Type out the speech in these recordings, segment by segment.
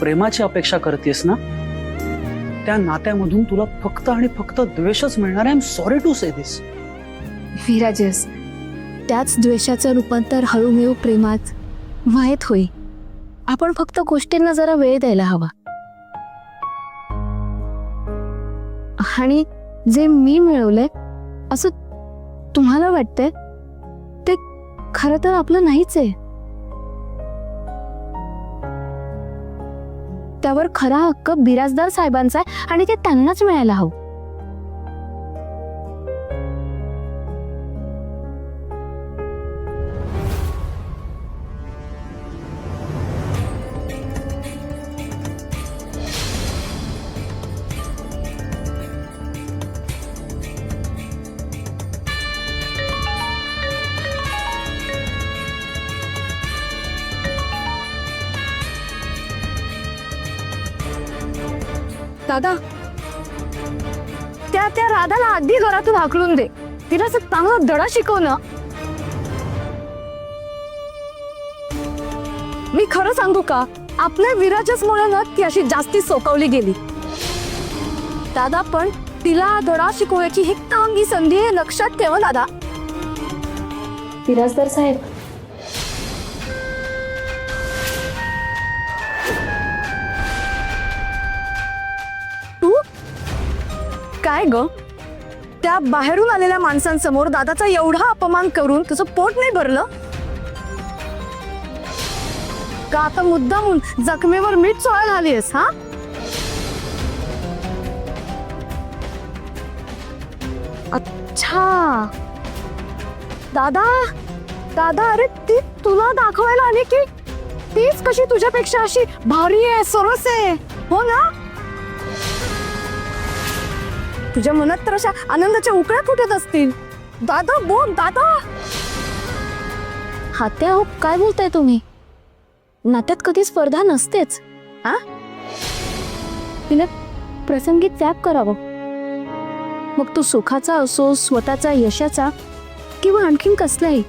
प्रेमाची अपेक्षा करतेस ना, त्या नात्यामधून तुला फक्त आणि फक्त द्वेषच मिळणार आहे. आय एम सॉरी टू से दिस. विराजस, त्याच द्वेषाचं रूपांतर हळूहळू प्रेमात माहीत होई. आपण फक्त गोष्टींना जरा वेळ द्यायला हवा. आणि जे मी मिळवलंय असं तुम्हाला वाटतंय ते खरं तर आपलं नाहीच आहे. त्यावर खरा हक्क बिराजदार साहेबांचा आहे आणि ते त्यांनाच मिळायला हवं. दादा, त्या राधाला आधी घरातून हाकलून दे. तिला असं चांगला धडा शिकव ना. मी खरं सांगू का, आपल्या विराजसमुळे ना ती अशी जास्ती सोकावली गेली. दादा, पण तिला धडा शिकवायची ही चांगली संधी आहे, लक्षात ठेवा दादा. विराजदार साहेब, काय ग, त्या बाहेरून आलेल्या माणसांसमोर दादाचा एवढा अपमान करून तुझं पोट नाही भरलं का? आता मुद्दामून जखमेवर मीठ चोळायला आलीस हा? अच्छा दादा, दादा, अरे ती तुला दाखवायला आली की तीच कशी तुझ्यापेक्षा अशी भारी आहे, सरस आहे, हो ना? तुझ्या मनात तर अशा आनंदाच्या उकळ्या फुटत असतील. दादा बोल दादा. हात्या हो, काय बोलताय तुम्ही? नात्यात कधी स्पर्धा नसतेच. हा, तिला प्रसंगी त्याग करावं. मग तो सुखाचा असो, स्वतःचा यशाचा, किंवा आणखीन कसलाही.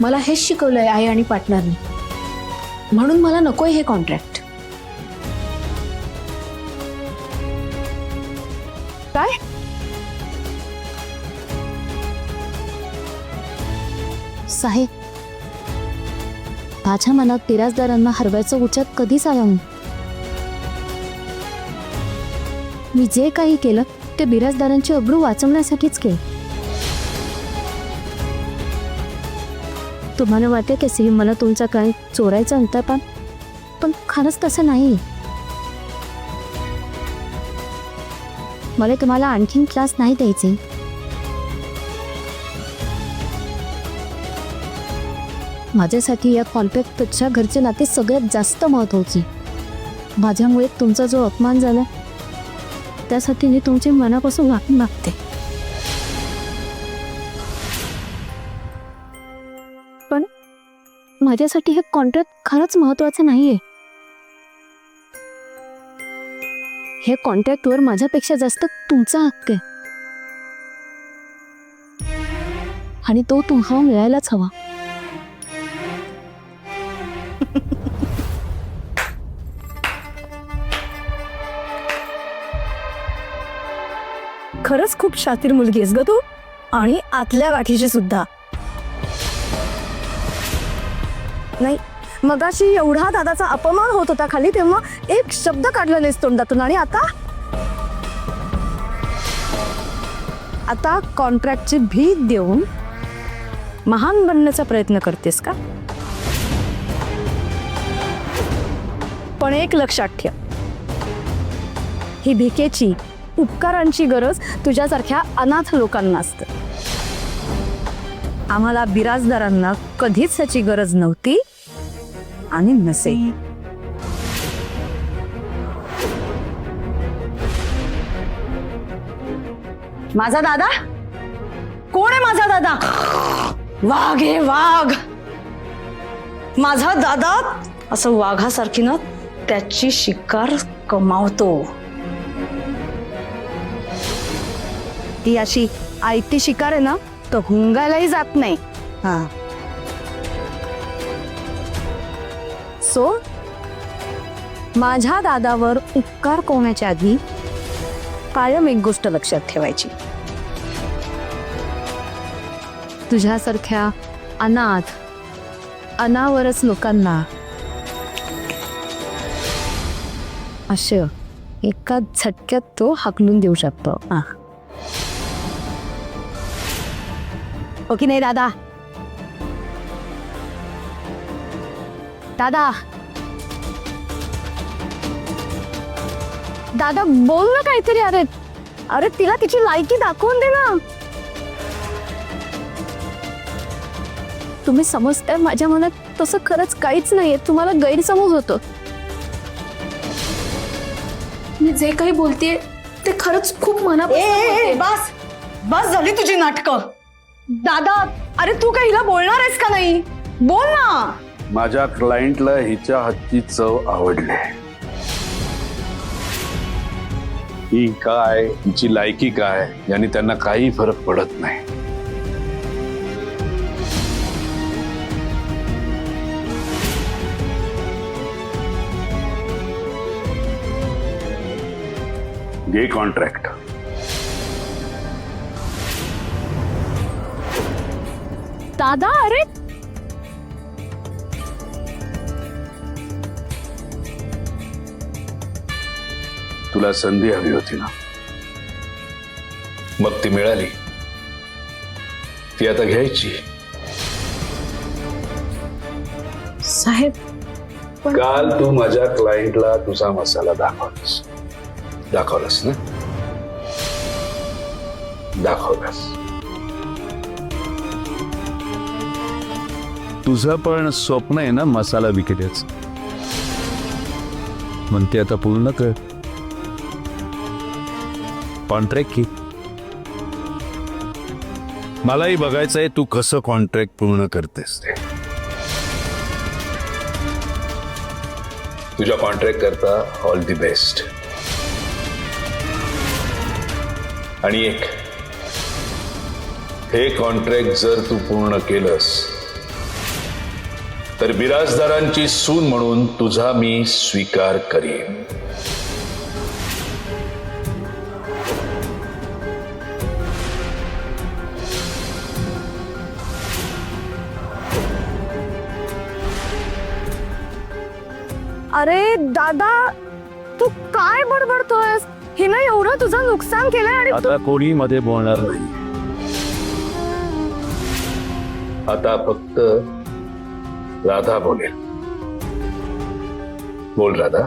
मला हेच शिकवलंय आई आणि पार्टनरनी, म्हणून मला नकोय हे कॉन्ट्रॅक्ट. काय? साहेब, माझ्या मनात बिराजदारांना हरवायचं उचत कधीच आलं नाही. मी जे काही केलं ते बिराजदारांची अब्रू वाचवण्यासाठीच केलं. तुम्हाला वाटते की मला तुमचा काय चोरायचा होता, पण खरंच तसं नाही. मला तुम्हाला आणखीन त्रास नाही द्यायचे. माझ्यासाठी या कॉन्ट्रॅक्टपेक्षा घरचे नाते सगळ्यात जास्त महत्त्वाचे. माझ्यामुळे तुमचा जो अपमान झाला त्यासाठी मी तुमचे मनापासून माफी मागते. पण माझ्यासाठी हे कॉन्ट्रॅक्ट खरंच महत्त्वाचं नाहीये. हे कॉन्ट्रॅक्टवर माझ्यापेक्षा जास्त तुमचा हक्क आहे आणि तो तुम्हाला मिळायलाच हवा. खरंच खूप शातीर मुलगी आहेस ग तू, आणि आतल्या गाठीची सुद्धा. नाही, मगाशी एवढा दादाचा अपमान होत होता खाली, तेव्हा एक शब्द काढला नाहीस तोंडातून, आणि आता कॉन्ट्रॅक्टची भीक देऊन महान बनण्याचा प्रयत्न करतेस का? पण एक लक्षात ठेव, ही भिकेची, उपकारांची गरज तुझ्यासारख्या अनाथ लोकांना असते. आम्हाला बिराजदारांना कधीच त्याची गरज नव्हती आणि नसे. माझा दादा कोण आहे? माझा दादा वाघ आहे, वाघ. माझा दादा असं वाघासारखी ना त्याची शिकार कमावतो. ती अशी आयती शिकार आहे ना, तर हुंगायलाही जात नाही. हा, सो माझ्या दादावर उपकार कोणाच्या आधी कायम एक गोष्ट लक्षात ठेवायची. तुझ्यासारख्या अनाथ अनावरच लोकांना अशा एका झटक्यात तो हाकलून देऊ शकतो. हो की नाही दादा? दादा दादा बोल ना काहीतरी. अरे अरे तिला तिची लायकी दाखवून दे ना. तुम्ही समजताय माझ्या मनात तसं खरंच काहीच नाहीये. तुम्हाला गैरसमज होतो. मी जे काही बोलतेय ते खरंच खूप मनापासून बोलतेय. बस बस झाली तुझी नाटकं. दादा अरे तू काही हिला बोलणार आहेस का नाही? बोल ना. माझ्या क्लायंटला हिच्या हातची चव आवडली. ही काय हिची लायकी काय याने त्यांना काही फरक पडत नाही. घे कॉन्ट्रॅक्ट. दादा अरे तुला संधी हवी होती ना, मग ती मिळाली. ती आता घ्यायची. साहेब काल तू माझ्या क्लायंटला तुझा मसाला दाखवलास ना? दाखवलास. तुझं पण स्वप्न आहे ना मसाला विकण्याचं. म्हणते आता पूर्ण कर. कॉन्ट्रॅक्ट की मलाही बघायचंय तू कसं कॉन्ट्रॅक्ट पूर्ण करतेस ते. तुझ्या कॉन्ट्रॅक्ट करता ऑल दी बेस्ट. आणि एक हे कॉन्ट्रॅक्ट जर तू पूर्ण केलंस तर बिराजदारांची सून म्हणून तुझा मी स्वीकार करीन. अरे दादा तू काय बडबडतोयस? हिनं एवढं तुझं नुकसान केलंय आणि आता कोणी मध्ये बोलणार नाही. आता फक्त राधा बोलेल. बोल राधा.